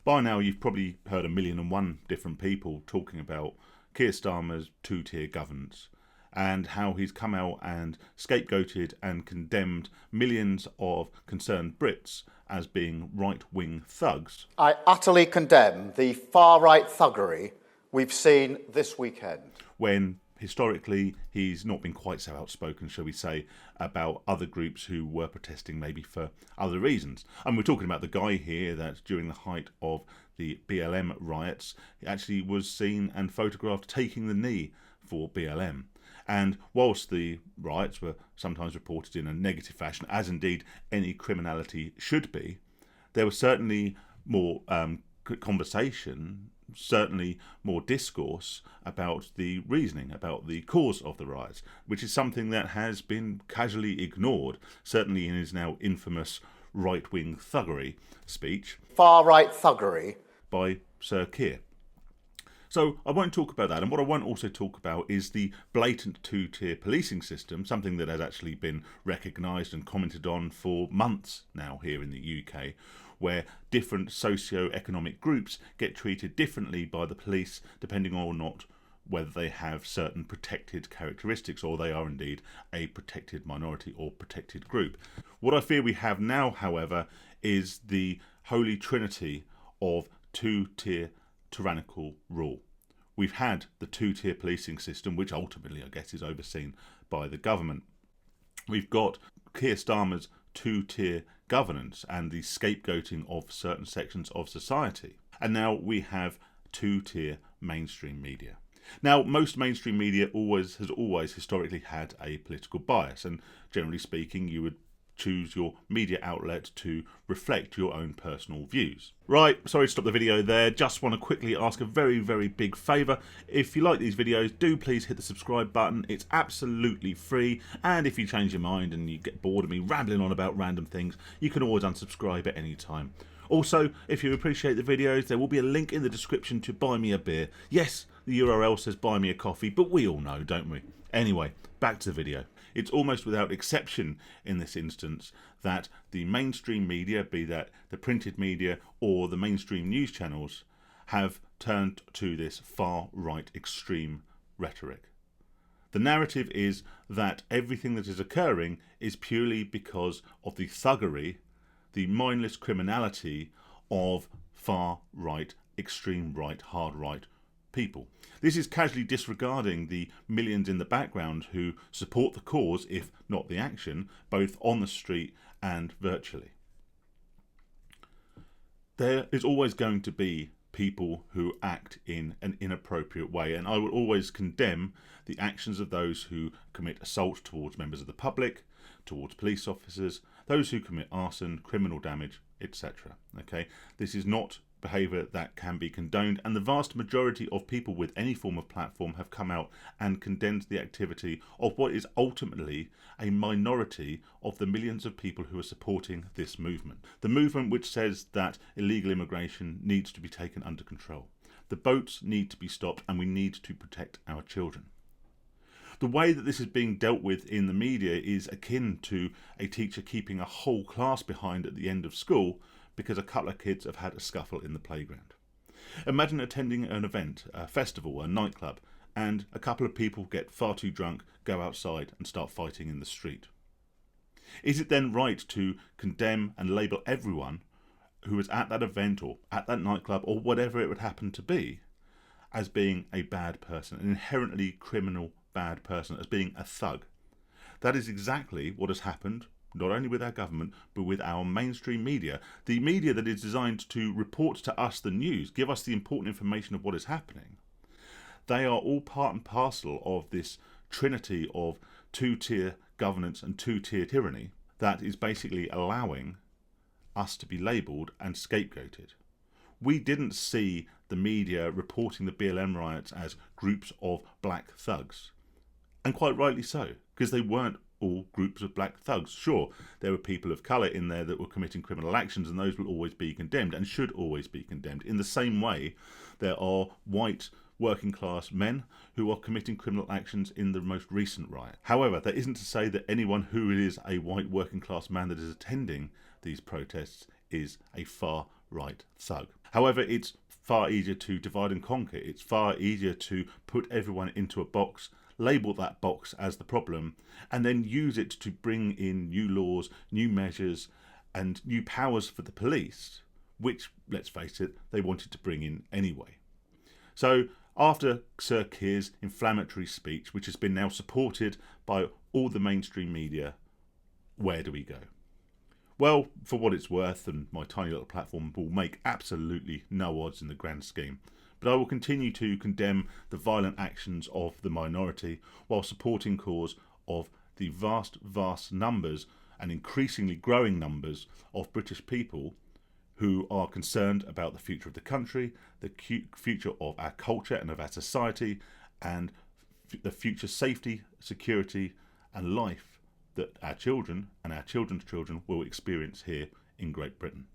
By now, you've probably heard 1,000,001 different people talking about Keir Starmer's two-tier governance and how he's come out and scapegoated and condemned millions of concerned Brits as being right-wing thugs. I utterly condemn the far-right thuggery we've seen this weekend. When historically he's not been quite so outspoken, shall we say, about other groups who were protesting maybe for other reasons. And we're talking about the guy here that during the height of the BLM riots actually was seen and photographed taking the knee for BLM. And whilst the riots were sometimes reported in a negative fashion, as indeed any criminality should be, there was certainly more conversation, certainly more discourse about the reasoning, about the cause of the riots, which is something that has been casually ignored, certainly in his now infamous right-wing thuggery speech. Far-right thuggery. By Sir Keir. So I won't talk about that, and what I won't also talk about is the blatant two-tier policing system, something that has actually been recognised and commented on for months now here in the UK, where different socio-economic groups get treated differently by the police depending on or not whether they have certain protected characteristics or they are indeed a protected minority or protected group. What I fear we have now, however, is the holy trinity of two-tier tyrannical rule. We've had the two-tier policing system, which ultimately, I guess, is overseen by the government. We've got Keir Starmer's two-tier governance and the scapegoating of certain sections of society. And now we have two-tier mainstream media. Now, most mainstream media has always historically had a political bias, and generally speaking, you would choose your media outlet to reflect your own personal views. Right, sorry to stop the video there. Just want to quickly ask a very, very big favour. If you like these videos, do please hit the subscribe button. It's absolutely free. And if you change your mind and you get bored of me rambling on about random things, you can always unsubscribe at any time. Also, if you appreciate the videos, there will be a link in the description to buy me a beer. Yes, the URL says buy me a coffee, but we all know, don't we? Anyway, back to the video. It's almost without exception in this instance that the mainstream media, be that the printed media or the mainstream news channels, have turned to this far-right extreme rhetoric. The narrative is that everything that is occurring is purely because of the thuggery, the mindless criminality of far-right, extreme right, hard right people. This is casually disregarding the millions in the background who support the cause, if not the action, both on the street and virtually. There is always going to be people who act in an inappropriate way, and I will always condemn the actions of those who commit assault towards members of the public, towards police officers, those who commit arson, criminal damage, etc. Okay, this is not behaviour that can be condoned, and the vast majority of people with any form of platform have come out and condemned the activity of what is ultimately a minority of the millions of people who are supporting this movement. The movement which says that illegal immigration needs to be taken under control. The boats need to be stopped and we need to protect our children. The way that this is being dealt with in the media is akin to a teacher keeping a whole class behind at the end of school because a couple of kids have had a scuffle in the playground. Imagine attending an event, a festival, a nightclub, and a couple of people get far too drunk, go outside and start fighting in the street. Is it then right to condemn and label everyone who was at that event or at that nightclub or whatever it would happen to be as being a bad person, an inherently criminal bad person, as being a thug? That is exactly what has happened not only with our government, but with our mainstream media, the media that is designed to report to us the news, give us the important information of what is happening. They are all part and parcel of this trinity of two-tier governance and two-tier tyranny that is basically allowing us to be labelled and scapegoated. We didn't see the media reporting the BLM riots as groups of black thugs, and quite rightly so, because they weren't all groups of black thugs. Sure, there were people of colour in there that were committing criminal actions, and those will always be condemned and should always be condemned. In the same way, there are white working class men who are committing criminal actions in the most recent riot. However, that isn't to say that anyone who is a white working class man that is attending these protests is a far right thug. However, it's far easier to divide and conquer. It's far easier to put everyone into a box, label that box as the problem, and then use it to bring in new laws, new measures, and new powers for the police, which, let's face it, they wanted to bring in anyway. So, after Sir Keir's inflammatory speech, which has been now supported by all the mainstream media, where do we go? Well, for what it's worth, and my tiny little platform will make absolutely no odds in the grand scheme, but I will continue to condemn the violent actions of the minority while supporting cause of the vast numbers and increasingly growing numbers of British people who are concerned about the future of the country, the future of our culture and of our society, and the future safety, security, and life that our children and our children's children will experience here in Great Britain.